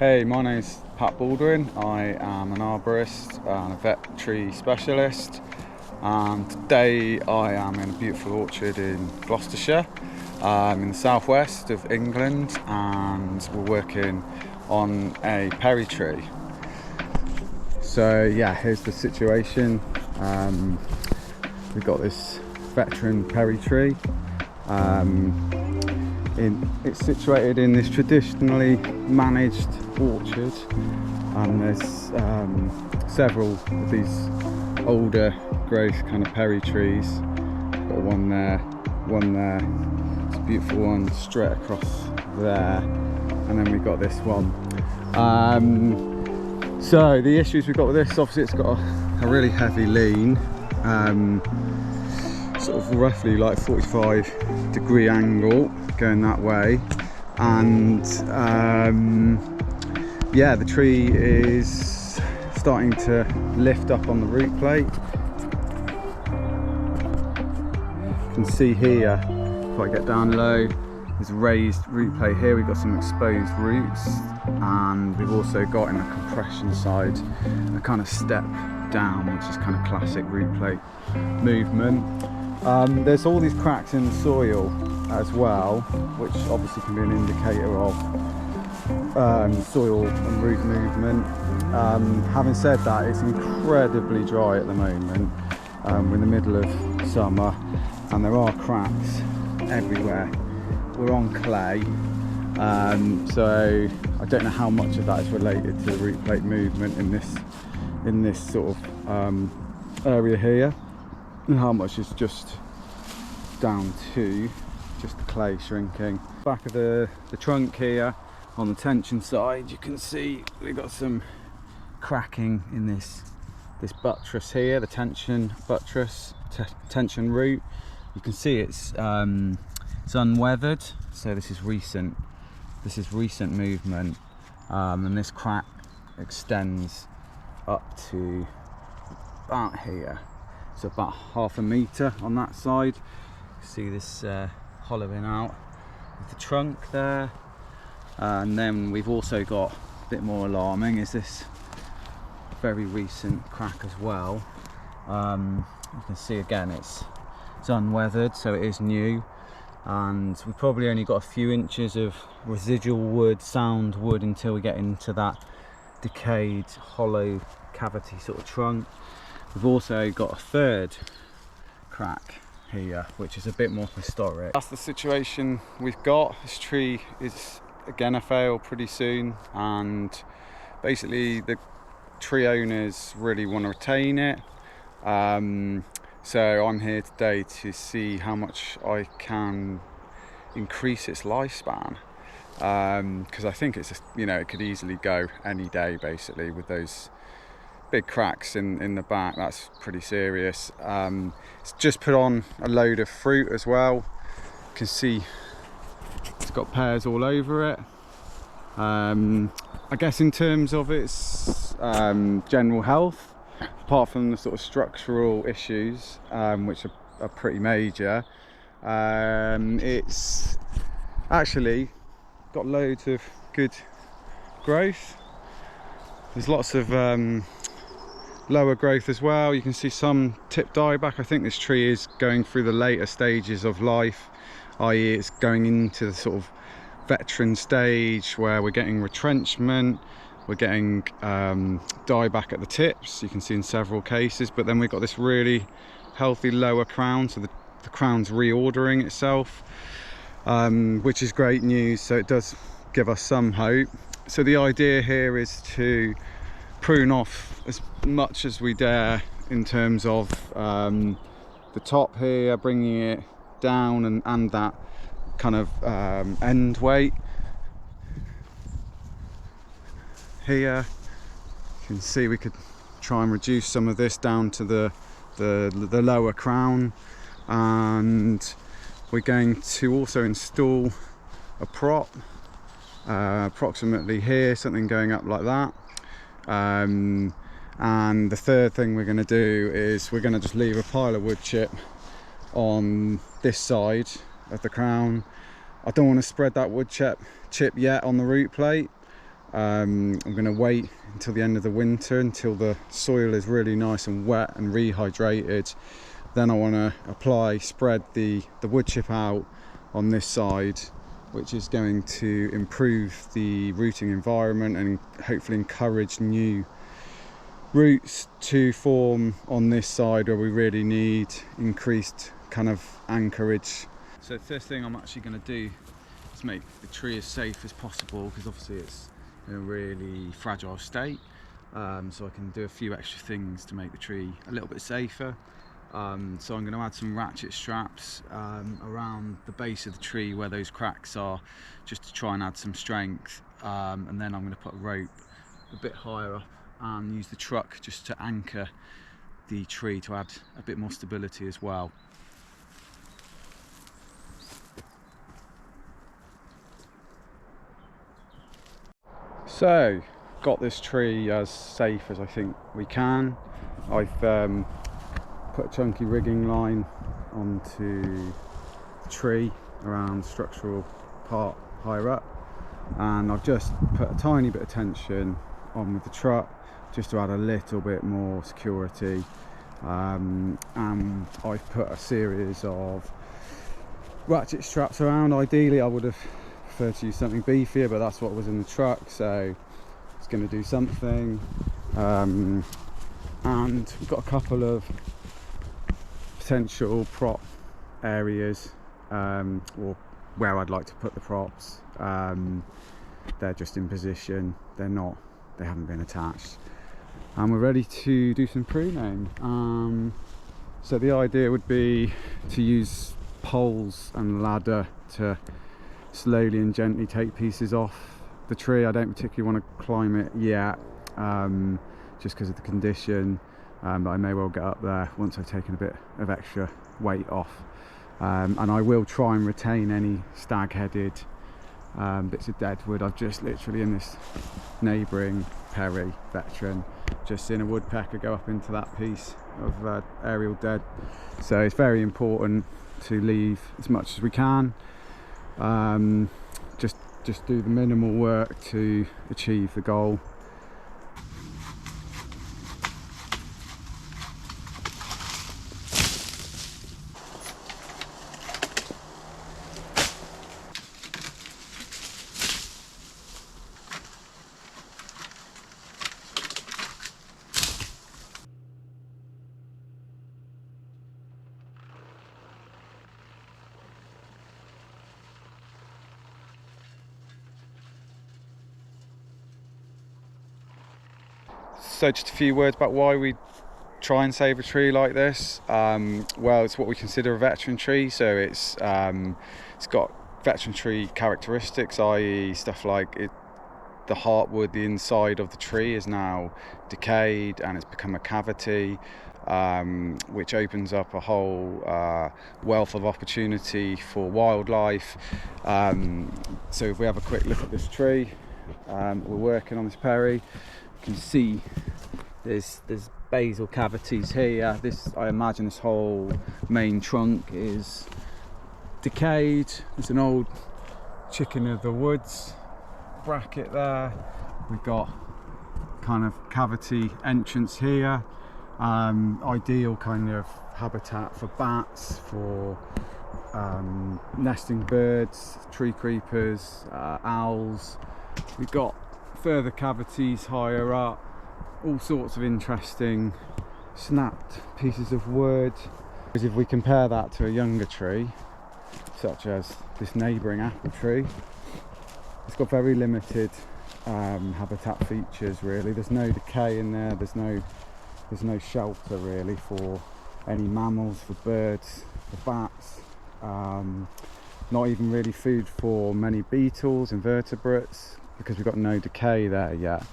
Hey, my name's Pat Baldwin. I am an arborist and a vet tree specialist, and today I am in a beautiful orchard in Gloucestershire, in the southwest of England, and we're working on a perry tree. So yeah, here's the situation. We've got this veteran perry tree. It's situated in this traditionally managed orchard, and there's several of these older growth kind of perry trees. Got one there, it's a beautiful one straight across there, and then we've got this one. So the issues we've got with this, obviously it's got a really heavy lean, sort of roughly like 45-degree angle going that way, and yeah, the tree is starting to lift up on the root plate. You can see here, if I get down low, there's a raised root plate here. We've got some exposed roots, and we've also got in the compression side a kind of step down, which is kind of classic root plate movement. There's all these cracks in the soil as well, which obviously can be an indicator of soil and root movement. Having said that, it's incredibly dry at the moment. We're in the middle of summer and there are cracks everywhere. We're on clay, so I don't know how much of that is related to the root plate movement in this sort of area here, and how much is just down to just the clay shrinking. Back of the trunk here on the tension side, you can see we've got some cracking in this buttress here, the tension buttress, tension root. You can see it's unweathered, so this is recent movement, and this crack extends up to about here, so about ½ a metre on that side. See this hollowing out with the trunk there, and then we've also got a bit more alarming is this very recent crack as well. You can see again it's unweathered, so it is new, and we've probably only got a few inches of residual wood, sound wood, until we get into that decayed hollow cavity sort of trunk. We've also got a third crack here, which is a bit more historic. That's the situation we've got. This tree is again a fail pretty soon, and basically the tree owners really want to retain it. So I'm here today to see how much I can increase its lifespan, because I think it's just, it could easily go any day basically with those big cracks in the back. That's pretty serious. It's just put on a load of fruit as well. You can see it's got pears all over it. I guess in terms of its general health, apart from the sort of structural issues, which are pretty major, it's actually got loads of good growth. There's lots of lower growth as well. You can see some tip dieback. I think this tree is going through the later stages of life, i.e. it's going into the sort of veteran stage where we're getting retrenchment, we're getting dieback at the tips, you can see in several cases, but then we've got this really healthy lower crown, so the crown's reordering itself, which is great news. So it does give us some hope. So the idea here is to prune off as much as we dare in terms of the top here, bringing it down, and that kind of end weight here. You can see we could try and reduce some of this down to the lower crown, and we're going to also install a prop approximately here, something going up like that. And the third thing we're going to do is we're going to just leave a pile of wood chip on this side of the crown. I don't want to spread that wood chip yet on the root plate, I'm going to wait until the end of the winter, until the soil is really nice and wet and rehydrated. Then I want to spread the wood chip out on this side, which is going to improve the rooting environment and hopefully encourage new roots to form on this side where we really need increased kind of anchorage. So the first thing I'm actually going to do is make the tree as safe as possible, because obviously it's in a really fragile state, so I can do a few extra things to make the tree a little bit safer. So I'm going to add some ratchet straps around the base of the tree where those cracks are, just to try and add some strength, and then I'm going to put a rope a bit higher up and use the truck just to anchor the tree to add a bit more stability as well. So, got this tree as safe as I think we can. I've put a chunky rigging line onto the tree around the structural part higher up, and I've just put a tiny bit of tension on with the truck just to add a little bit more security, and I've put a series of ratchet straps around. Ideally I would have preferred to use something beefier, but that's what was in the truck, so it's going to do something. And we've got a couple of potential prop areas, or where I'd like to put the props. They're just in position, they haven't been attached, and we're ready to do some pruning. So the idea would be to use poles and ladder to slowly and gently take pieces off the tree. I don't particularly want to climb it yet, just because of the condition, but I may well get up there once I've taken a bit of extra weight off, and I will try and retain any stag-headed bits of dead wood. I've just literally, in this neighbouring Perry veteran, just seen a woodpecker go up into that piece of aerial dead, so it's very important to leave as much as we can. Just do the minimal work to achieve the goal. So just a few words about why we try and save a tree like this. Well, it's what we consider a veteran tree, so it's got veteran tree characteristics, i.e. stuff like the heartwood, the inside of the tree is now decayed and it's become a cavity, which opens up a whole wealth of opportunity for wildlife. So if we have a quick look at this tree, we're working on this Perry. You can see there's basal cavities here. I imagine this whole main trunk is decayed. There's an old chicken of the woods bracket there. We've got kind of cavity entrance here. Ideal kind of habitat for bats, for nesting birds, tree creepers, owls. We've got further cavities higher up, all sorts of interesting snapped pieces of wood. Because if we compare that to a younger tree, such as this neighbouring apple tree, it's got very limited habitat features really. There's no decay in there, there's no shelter really for any mammals, for birds, for bats, not even really food for many beetles, invertebrates, because we've got no decay there yet.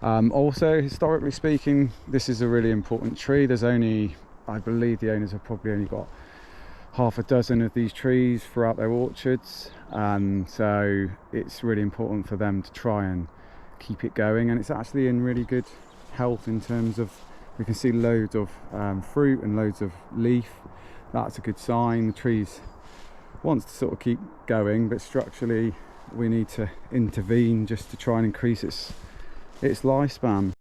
Also, historically speaking, this is a really important tree. There's only, I believe the owners have probably only got half a dozen of these trees throughout their orchards, so it's really important for them to try and keep it going, and it's actually in really good health in terms of, we can see loads of fruit and loads of leaf. That's a good sign. The trees wants to sort of keep going, but structurally we need to intervene just to try and increase its lifespan.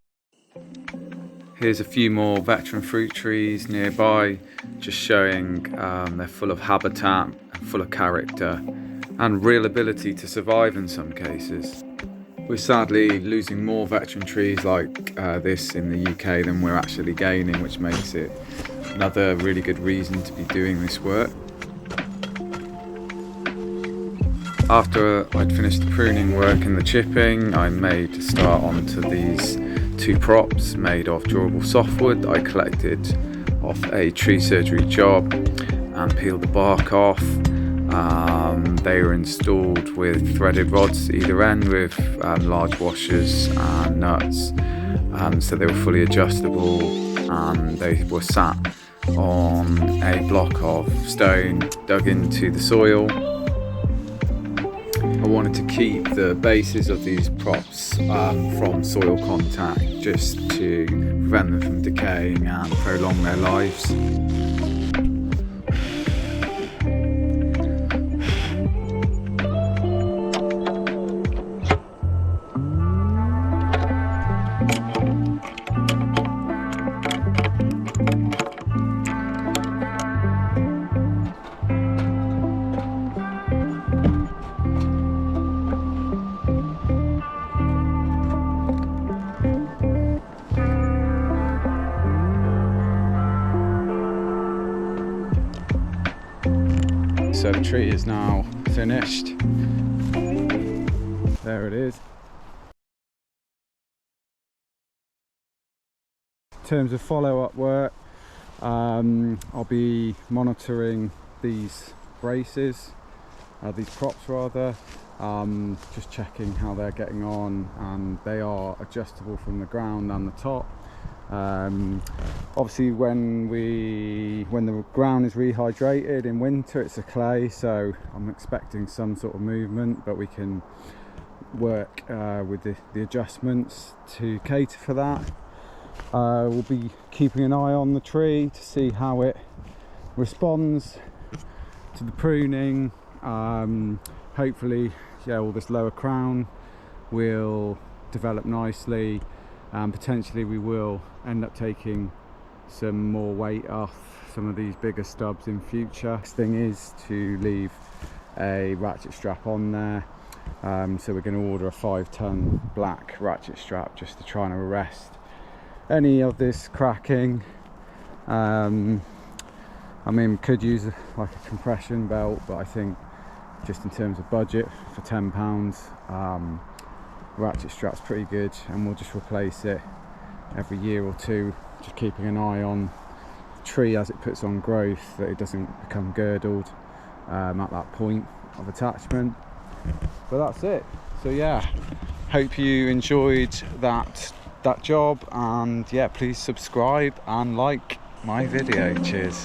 Here's a few more veteran fruit trees nearby, just showing they're full of habitat, full of character and real ability to survive in some cases. We're sadly losing more veteran trees like this in the UK than we're actually gaining, which makes it another really good reason to be doing this work. After I'd finished the pruning work and the chipping, I made a start onto these 2 props made of durable softwood I collected off a tree surgery job and peeled the bark off. They were installed with threaded rods either end with large washers and nuts, so they were fully adjustable, and they were sat on a block of stone dug into the soil. I wanted to keep the bases of these props from soil contact, just to prevent them from decaying and prolong their lives. So the tree is now finished. There it is. In terms of follow-up work, I'll be monitoring these braces, these props rather, just checking how they're getting on, and they are adjustable from the ground and the top. Obviously when the ground is rehydrated in winter, it's a clay, so I'm expecting some sort of movement, but we can work with the adjustments to cater for that. We'll be keeping an eye on the tree to see how it responds to the pruning. Hopefully, yeah, all this lower crown will develop nicely, and potentially we will end up taking some more weight off some of these bigger stubs in future. Next thing is to leave a ratchet strap on there, so we're going to order a 5-ton black ratchet strap just to try and arrest any of this cracking. I mean, we could use like a compression belt, but I think just in terms of budget, for £10, ratchet strap's pretty good, and we'll just replace it every year or two, just keeping an eye on the tree as it puts on growth, that it doesn't become girdled at that point of attachment. But that's it. So yeah, hope you enjoyed that job, and yeah, please subscribe and like my video. Cheers.